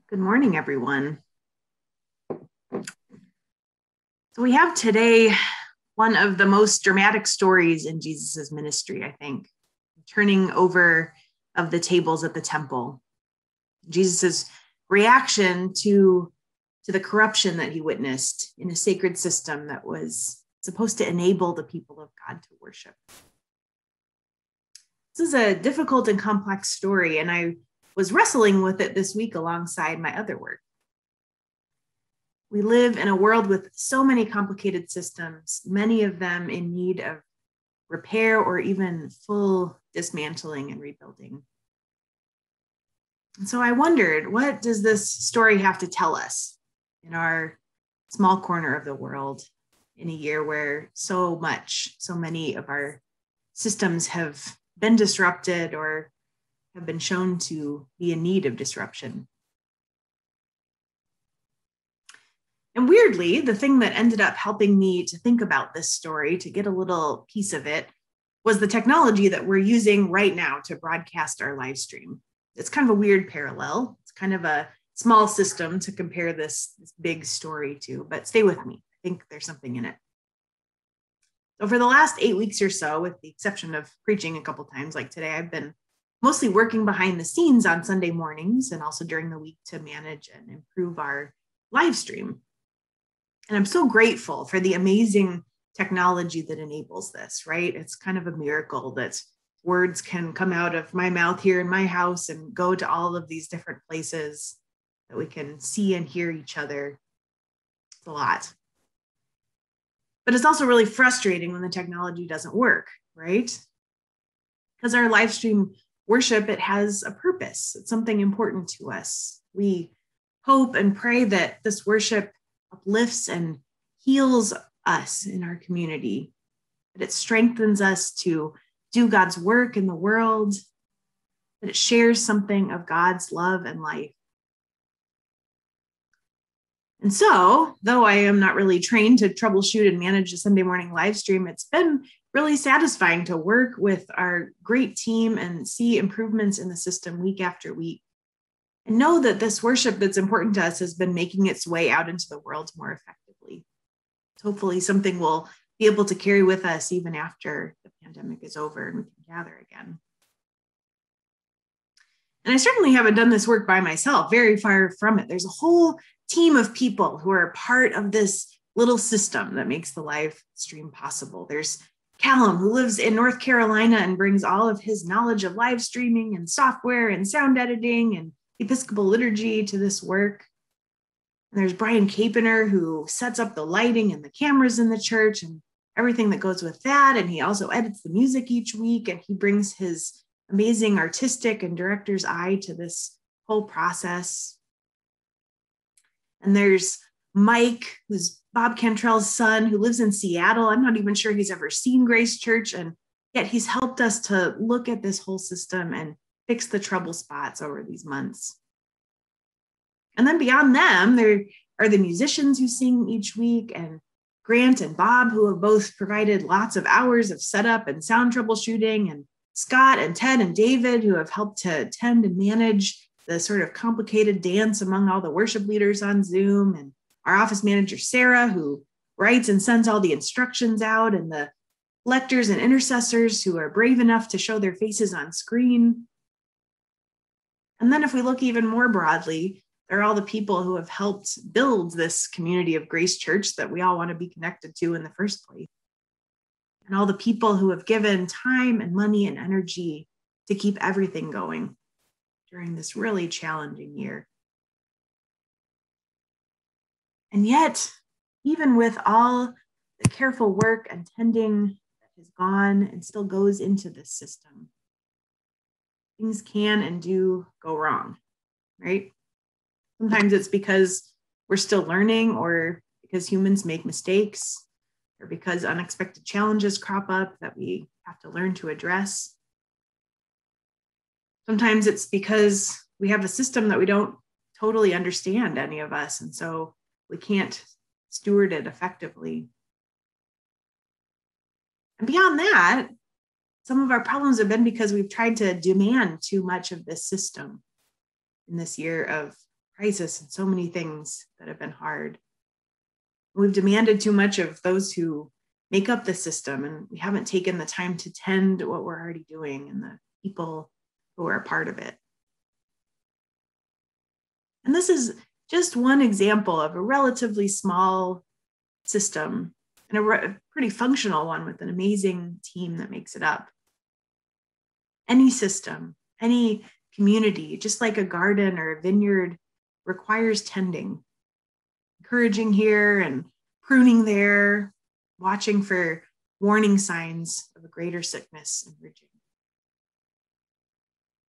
Good morning, everyone. So we have today one of the most dramatic stories in Jesus's ministry, I think, turning over of the tables at the temple. Jesus's reaction to the corruption that he witnessed in a sacred system that was supposed to enable the people of God to worship. This is a difficult and complex story, and I was wrestling with it this week alongside my other work. We live in a world with so many complicated systems, many of them in need of repair or even full dismantling and rebuilding. And so I wondered, what does this story have to tell us in our small corner of the world in a year where so many of our systems have been disrupted or have been shown to be in need of disruption? And weirdly, the thing that ended up helping me to think about this story, to get a little piece of it, was the technology that we're using right now to broadcast our live stream. It's kind of a weird parallel. It's kind of a small system to compare this big story to, but stay with me. I think there's something in it. So for the last 8 weeks or so, with the exception of preaching a couple times like today, I've been mostly working behind the scenes on Sunday mornings and also during the week to manage and improve our live stream. And I'm so grateful for the amazing technology that enables this, right? It's kind of a miracle that words can come out of my mouth here in my house and go to all of these different places, that we can see and hear each other. It's a lot. But it's also really frustrating when the technology doesn't work, right? Because our live stream worship, it has a purpose. It's something important to us. We hope and pray that this worship uplifts and heals us in our community, that it strengthens us to do God's work in the world, that it shares something of God's love and life. And so, though I am not really trained to troubleshoot and manage a Sunday morning live stream, it's been really satisfying to work with our great team and see improvements in the system week after week. And know that this worship that's important to us has been making its way out into the world more effectively. Hopefully something we'll be able to carry with us even after the pandemic is over and we can gather again. And I certainly haven't done this work by myself, very far from it. There's a whole team of people who are part of this little system that makes the live stream possible. There's Callum, who lives in North Carolina and brings all of his knowledge of live streaming and software and sound editing and Episcopal liturgy to this work. And there's Brian Capener, who sets up the lighting and the cameras in the church and everything that goes with that. And he also edits the music each week, and he brings his amazing artistic and director's eye to this whole process. And there's Mike, who's Bob Cantrell's son, who lives in Seattle. I'm not even sure he's ever seen Grace Church, and yet he's helped us to look at this whole system and fix the trouble spots over these months. And then beyond them, there are the musicians who sing each week, and Grant and Bob, who have both provided lots of hours of setup and sound troubleshooting, and Scott and Ted and David, who have helped to attend and manage the sort of complicated dance among all the worship leaders on Zoom, and our office manager, Sarah, who writes and sends all the instructions out, and the lectors and intercessors who are brave enough to show their faces on screen. And then if we look even more broadly, there are all the people who have helped build this community of Grace Church that we all want to be connected to in the first place. And all the people who have given time and money and energy to keep everything going during this really challenging year. And yet, even with all the careful work and tending that has gone and still goes into this system, things can and do go wrong, right? Sometimes it's because we're still learning, or because humans make mistakes, or because unexpected challenges crop up that we have to learn to address. Sometimes it's because we have a system that we don't totally understand, any of us, and so we can't steward it effectively. And beyond that, some of our problems have been because we've tried to demand too much of this system in this year of crisis and so many things that have been hard. We've demanded too much of those who make up the system, and we haven't taken the time to tend what we're already doing and the people who are a part of it. And this is just one example of a relatively small system and a pretty functional one with an amazing team that makes it up. Any system, any community, just like a garden or a vineyard, requires tending, encouraging here and pruning there, watching for warning signs of a greater sickness and ridging.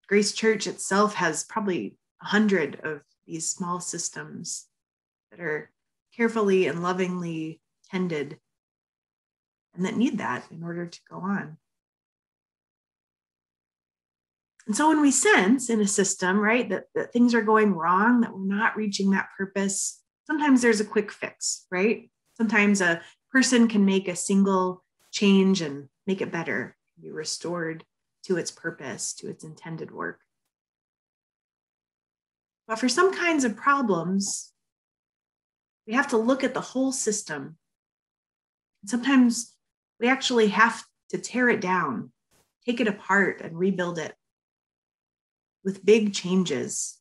Grace Church itself has probably 100 of these small systems that are carefully and lovingly tended and that need that in order to go on. And so when we sense in a system, right, that things are going wrong, that we're not reaching that purpose, sometimes there's a quick fix, right? Sometimes a person can make a single change and make it better, be restored to its purpose, to its intended work. But for some kinds of problems, we have to look at the whole system. Sometimes we actually have to tear it down, take it apart and rebuild it with big changes,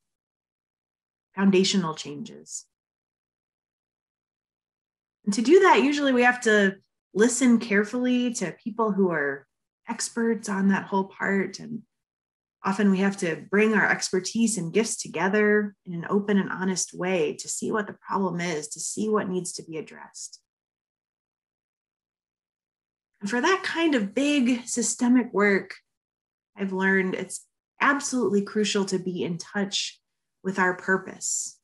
foundational changes. And to do that, usually we have to listen carefully to people who are experts on that whole part. And often we have to bring our expertise and gifts together in an open and honest way to see what the problem is, to see what needs to be addressed. And for that kind of big systemic work, I've learned it's absolutely crucial to be in touch with our purpose,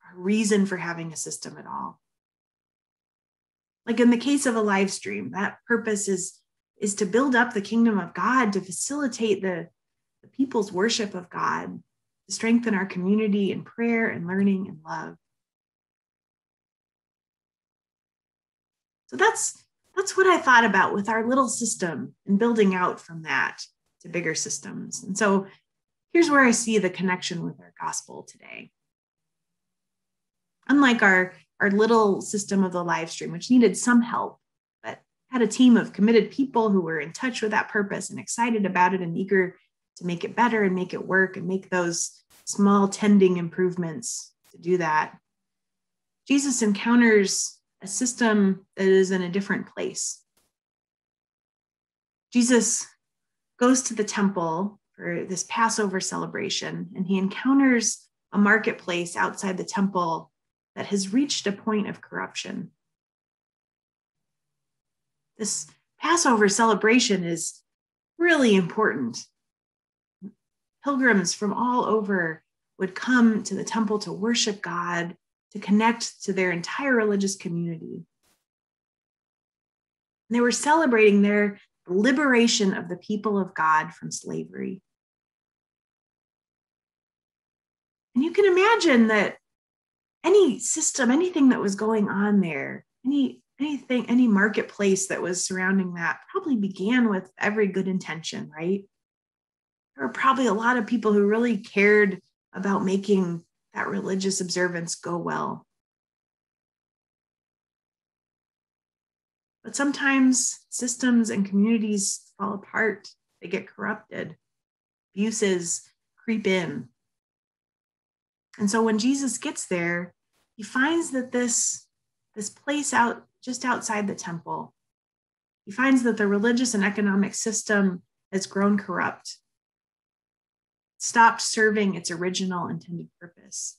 our reason for having a system at all. Like in the case of a live stream, that purpose is to build up the kingdom of God, to facilitate the people's worship of God, to strengthen our community in prayer and learning and love. So that's what I thought about with our little system and building out from that to bigger systems. And so here's where I see the connection with our gospel today. Unlike our little system of the live stream, which needed some help, but had a team of committed people who were in touch with that purpose and excited about it and eager to make it better and make it work and make those small tending improvements to do that. Jesus encounters a system that is in a different place. Jesus goes to the temple for this Passover celebration, and he encounters a marketplace outside the temple that has reached a point of corruption. This Passover celebration is really important. Pilgrims from all over would come to the temple to worship God, to connect to their entire religious community. And they were celebrating their liberation of the people of God from slavery. And you can imagine that any system, anything that was going on there, any marketplace that was surrounding that probably began with every good intention, right? There were probably a lot of people who really cared about making that religious observance go well. But sometimes systems and communities fall apart. They get corrupted. Abuses creep in. And so when Jesus gets there, he finds that this place just outside the temple, he finds that the religious and economic system has grown corrupt, stopped serving its original intended purpose,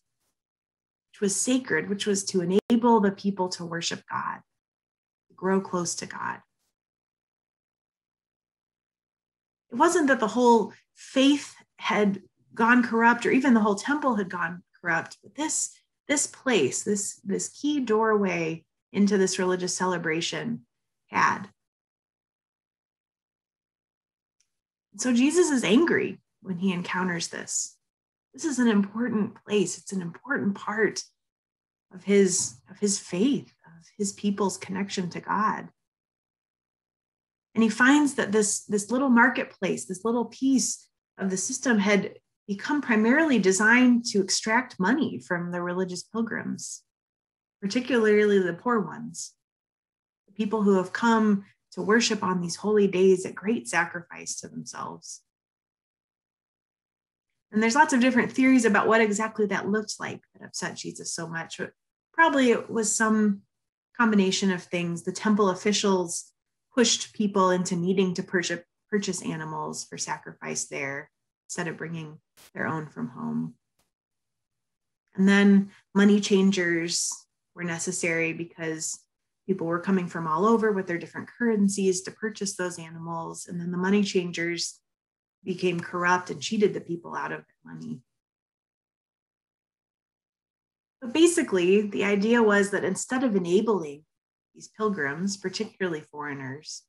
which was sacred, which was to enable the people to worship God, to grow close to God. It wasn't that the whole faith had gone corrupt or even the whole temple had gone corrupt, but this place, this key doorway into this religious celebration had. So Jesus is angry when he encounters this. This is an important place. It's an important part of his faith, of his people's connection to God. And he finds that this little marketplace, this little piece of the system had become primarily designed to extract money from the religious pilgrims, particularly the poor ones, the people who have come to worship on these holy days at great sacrifice to themselves. And there's lots of different theories about what exactly that looked like that upset Jesus so much. But probably it was some combination of things. The temple officials pushed people into needing to purchase animals for sacrifice there instead of bringing their own from home. And then money changers were necessary because people were coming from all over with their different currencies to purchase those animals. And then the money changers became corrupt and cheated the people out of their money. But basically, the idea was that instead of enabling these pilgrims, particularly foreigners,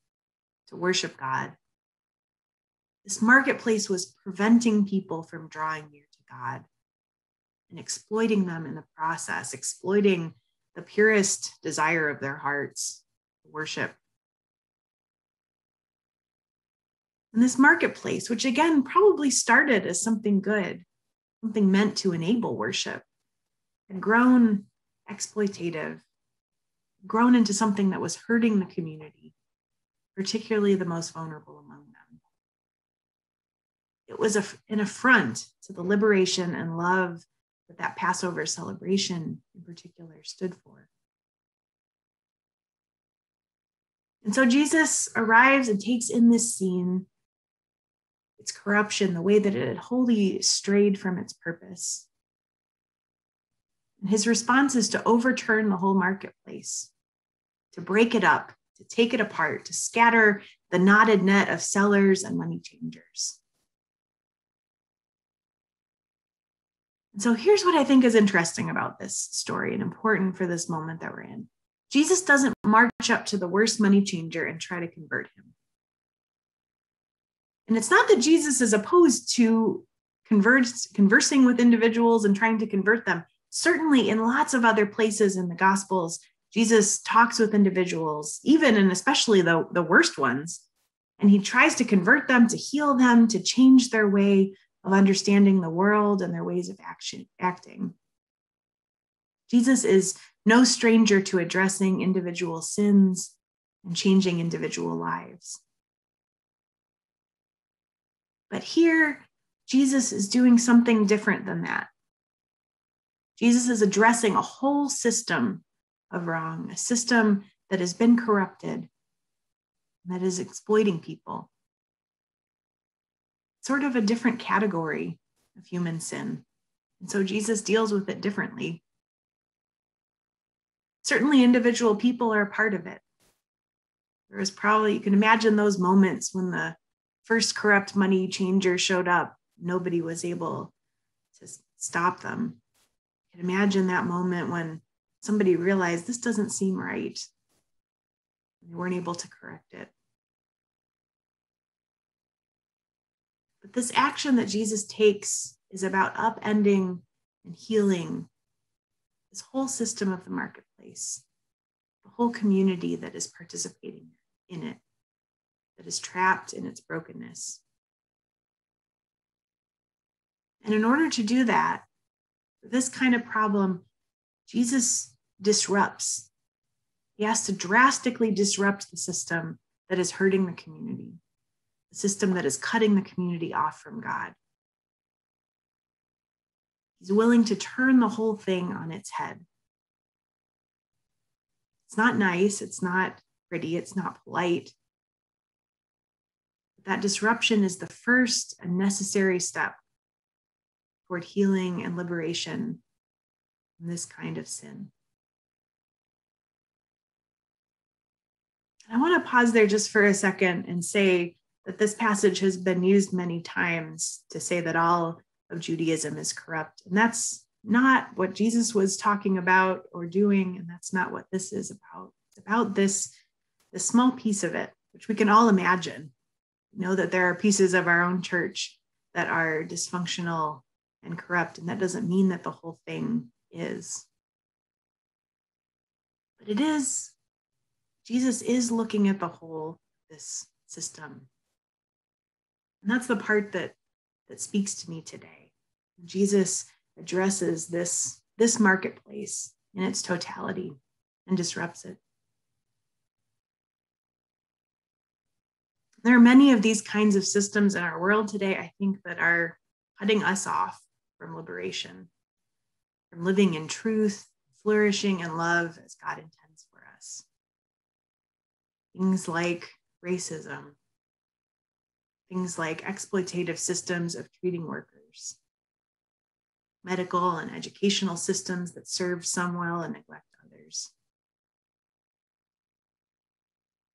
to worship God, this marketplace was preventing people from drawing near to God and exploiting them in the process, exploiting the purest desire of their hearts to worship. And this marketplace, which again probably started as something good, something meant to enable worship, had grown exploitative, grown into something that was hurting the community, particularly the most vulnerable among them. It was an affront to the liberation and love that Passover celebration in particular stood for. And so Jesus arrives and takes in this scene, its corruption, the way that it had wholly strayed from its purpose. And his response is to overturn the whole marketplace, to break it up, to take it apart, to scatter the knotted net of sellers and money changers. And so here's what I think is interesting about this story and important for this moment that we're in. Jesus doesn't march up to the worst money changer and try to convert him. And it's not that Jesus is opposed to conversing with individuals and trying to convert them. Certainly in lots of other places in the Gospels, Jesus talks with individuals, even and especially the worst ones, and he tries to convert them, to heal them, to change their way of understanding the world and their ways of acting. Jesus is no stranger to addressing individual sins and changing individual lives. But here, Jesus is doing something different than that. Jesus is addressing a whole system of wrong, a system that has been corrupted, that is exploiting people. Sort of a different category of human sin. And so Jesus deals with it differently. Certainly individual people are a part of it. There was probably, you can imagine those moments when the first corrupt money changer showed up, nobody was able to stop them. You can imagine that moment when somebody realized this doesn't seem right. They weren't able to correct it. But this action that Jesus takes is about upending and healing this whole system of the marketplace, the whole community that is participating in it, that is trapped in its brokenness. And in order to do that, this kind of problem, Jesus disrupts. He has to drastically disrupt the system that is hurting the community, the system that is cutting the community off from God. He's willing to turn the whole thing on its head. It's not nice, it's not pretty, it's not polite. But that disruption is the first and necessary step toward healing and liberation from this kind of sin. And I want to pause there just for a second and say that this passage has been used many times to say that all of Judaism is corrupt. And that's not what Jesus was talking about or doing, and that's not what this is about. It's about this small piece of it, which we can all imagine. We know that there are pieces of our own church that are dysfunctional and corrupt, and that doesn't mean that the whole thing is. But it is. Jesus is looking at the whole, this system. And that's the part that speaks to me today. Jesus addresses this marketplace in its totality and disrupts it. There are many of these kinds of systems in our world today, I think, that are cutting us off from liberation, from living in truth, flourishing in love as God intends for us. Things like racism, things like exploitative systems of treating workers, medical and educational systems that serve some well and neglect others.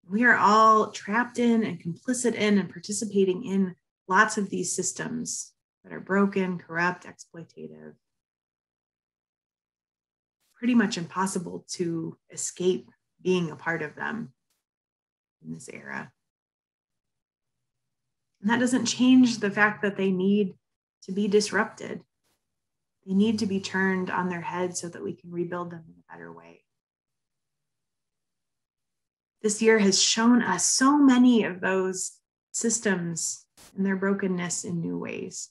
We are all trapped in and complicit in and participating in lots of these systems that are broken, corrupt, exploitative. Pretty much impossible to escape being a part of them in this era. And that doesn't change the fact that they need to be disrupted. They need to be turned on their head so that we can rebuild them in a better way. This year has shown us so many of those systems and their brokenness in new ways.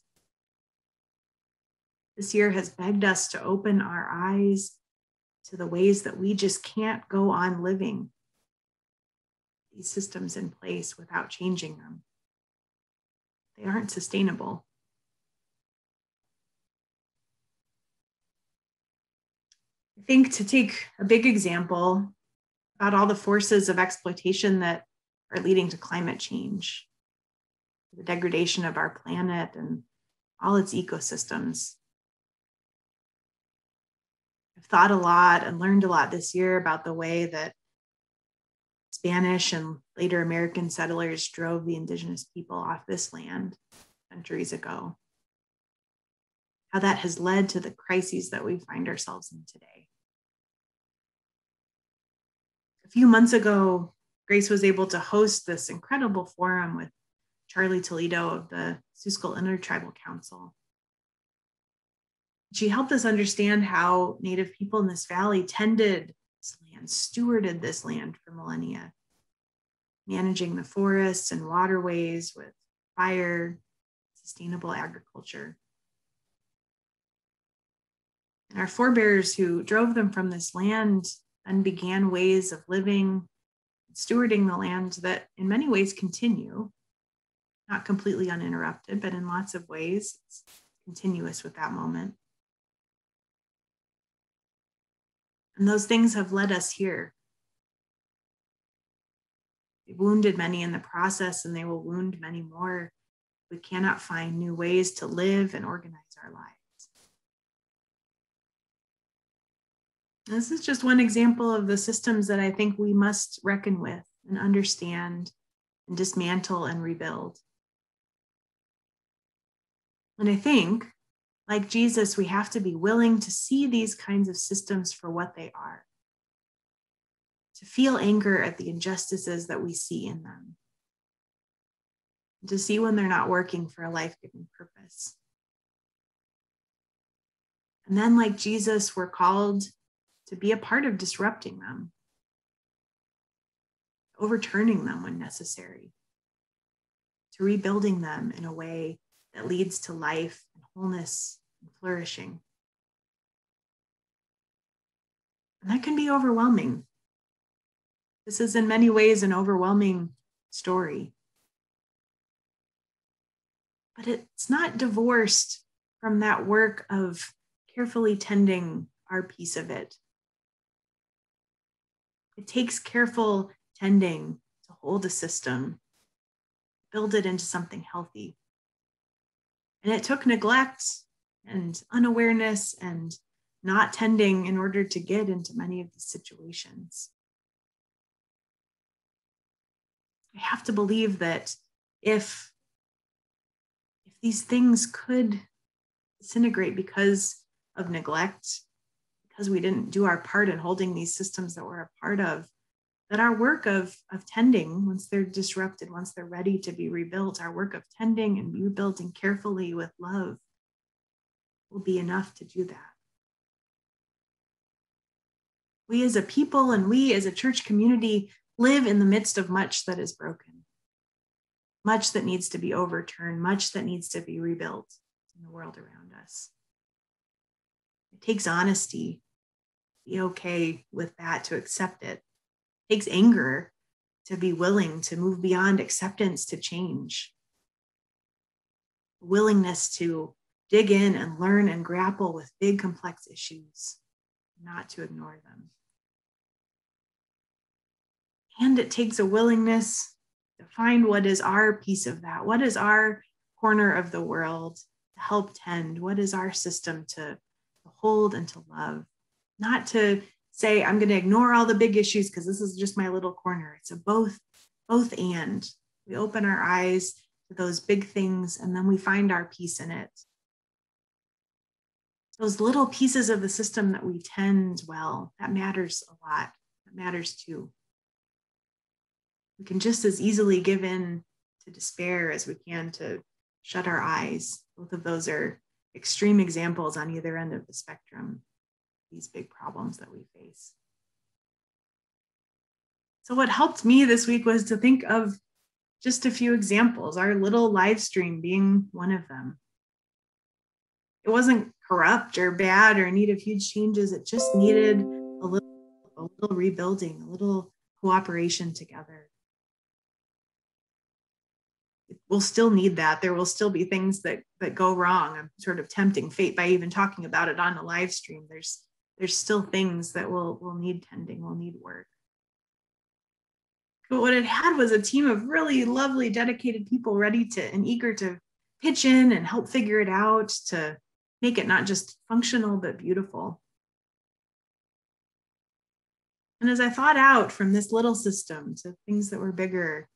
This year has begged us to open our eyes to the ways that we just can't go on living these systems in place without changing them. They aren't sustainable. I think, to take a big example about all the forces of exploitation that are leading to climate change, the degradation of our planet and all its ecosystems. I've thought a lot and learned a lot this year about the way that Spanish and later American settlers drove the indigenous people off this land centuries ago. How that has led to the crises that we find ourselves in today. A few months ago, Grace was able to host this incredible forum with Charlie Toledo of the Schuylkill Intertribal Council. She helped us understand how Native people in this valley tended this land, stewarded this land for millennia, managing the forests and waterways with fire, sustainable agriculture. And our forebears who drove them from this land then began ways of living, stewarding the land that in many ways continue, not completely uninterrupted, but in lots of ways it's continuous with that moment. And those things have led us here. They've wounded many in the process, and they will wound many more. We cannot find new ways to live and organize our lives. This is just one example of the systems that I think we must reckon with and understand and dismantle and rebuild. And I think, like Jesus, we have to be willing to see these kinds of systems for what they are, to feel anger at the injustices that we see in them, to see when they're not working for a life-giving purpose. And then, like Jesus, we're called to be a part of disrupting them, overturning them when necessary, to rebuilding them in a way that leads to life and wholeness and flourishing. And that can be overwhelming. This is in many ways an overwhelming story. But it's not divorced from that work of carefully tending our piece of it. It takes careful tending to hold a system, build it into something healthy. And it took neglect and unawareness and not tending in order to get into many of these situations. I have to believe that if these things could disintegrate because of neglect, because we didn't do our part in holding these systems that we're a part of, that our work of tending, once they're disrupted, once they're ready to be rebuilt, our work of tending and rebuilding carefully with love will be enough to do that. We as a people and we as a church community live in the midst of much that is broken, much that needs to be overturned, much that needs to be rebuilt. in the world around us. It takes honesty, to be okay with that, to accept it. It takes anger to be willing to move beyond acceptance to change. Willingness to dig in and learn and grapple with big, complex issues, not to ignore them. And it takes a willingness to find what is our piece of that. What is our corner of the world to help tend? What is our system to hold and to love? Not to say, I'm going to ignore all the big issues because this is just my little corner. It's a both and. We open our eyes to those big things and then we find our piece in it. Those little pieces of the system that we tend well, that matters a lot. That matters too. We can just as easily give in to despair as we can to shut our eyes. Both of those are extreme examples on either end of the spectrum, these big problems that we face. So what helped me this week was to think of just a few examples, our little live stream being one of them. It wasn't corrupt or bad or in need of huge changes. It just needed a little rebuilding, a little cooperation together. We'll still need that. There will still be things that go wrong. I'm sort of tempting fate by even talking about it on a live stream. There's still things that will need tending, will need work. But what it had was a team of really lovely, dedicated people ready to and eager to pitch in and help figure it out, to make it not just functional, but beautiful. And as I thought out from this little system to things that were bigger,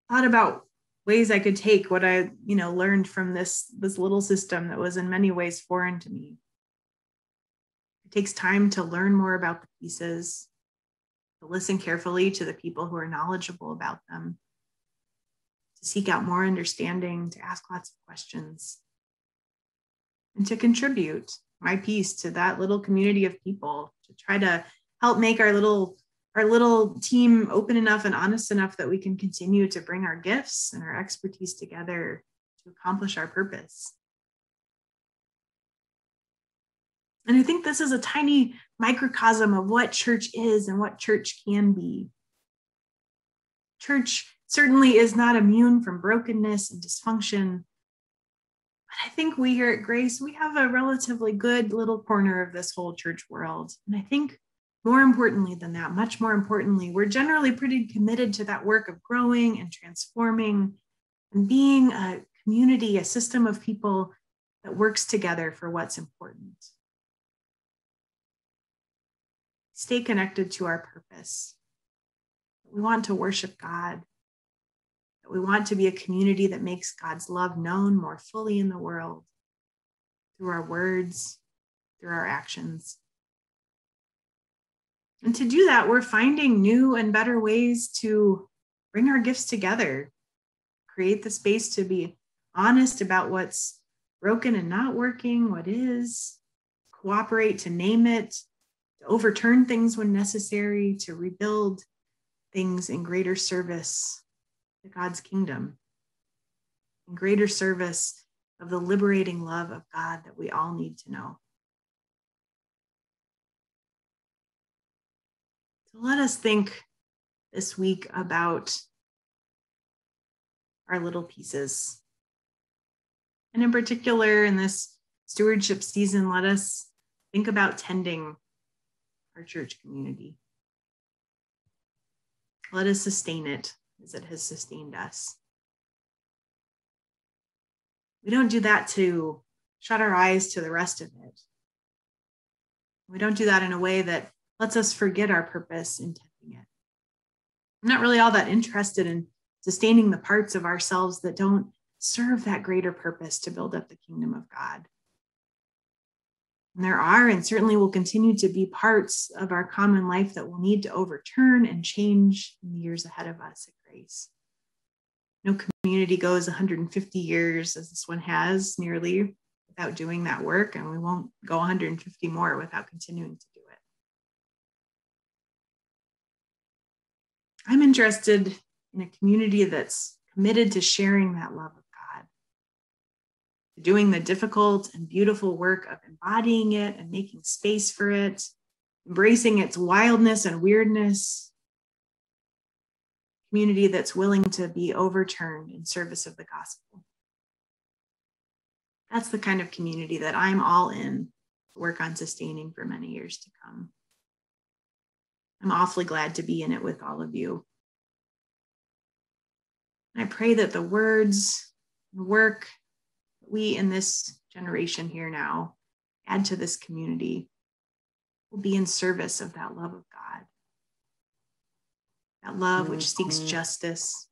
thought about ways I could take what I, learned from this little system that was in many ways foreign to me. It takes time to learn more about the pieces, to listen carefully to the people who are knowledgeable about them, to seek out more understanding, to ask lots of questions, and to contribute my piece to that little community of people, to try to help make our little team open enough and honest enough that we can continue to bring our gifts and our expertise together to accomplish our purpose. And I think this is a tiny microcosm of what church is and what church can be. Church certainly is not immune from brokenness and dysfunction. But I think we here at Grace, we have a relatively good little corner of this whole church world. And I think more importantly than that, much more importantly, we're generally pretty committed to that work of growing and transforming and being a community, a system of people that works together for what's important. Stay connected to our purpose. We want to worship God. We want to be a community that makes God's love known more fully in the world through our words, through our actions. And to do that, we're finding new and better ways to bring our gifts together, create the space to be honest about what's broken and not working, what is, cooperate to name it, to overturn things when necessary, to rebuild things in greater service to God's kingdom, in greater service of the liberating love of God that we all need to know. So let us think this week about our little pieces. And in particular, in this stewardship season, let us think about tending our church community. Let us sustain it as it has sustained us. We don't do that to shut our eyes to the rest of it. We don't do that in a way that lets us forget our purpose in tending it. I'm not really all that interested in sustaining the parts of ourselves that don't serve that greater purpose to build up the kingdom of God. And there are, and certainly will continue to be, parts of our common life that we'll need to overturn and change in the years ahead of us at Grace. No community goes 150 years, as this one has, nearly, without doing that work, and we won't go 150 more without continuing to do it. I'm interested in a community that's committed to sharing that love of God. to doing the difficult and beautiful work of embodying it and making space for it, embracing its wildness and weirdness. Community that's willing to be overturned in service of the gospel. That's the kind of community that I'm all in to work on sustaining for many years to come. I'm awfully glad to be in it with all of you. And I pray that the words, the work that we in this generation here now add to this community will be in service of that love of God. That love which seeks justice,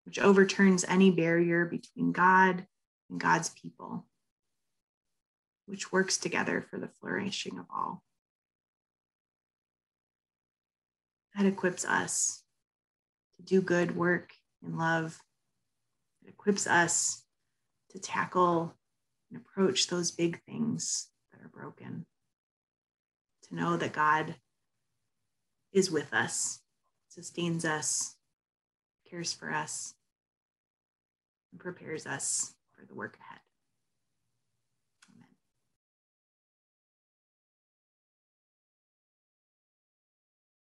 which overturns any barrier between God and God's people, which works together for the flourishing of all. That equips us to do good work in love. It equips us to tackle and approach those big things that are broken. To know that God is with us, sustains us, cares for us, and prepares us for the work ahead.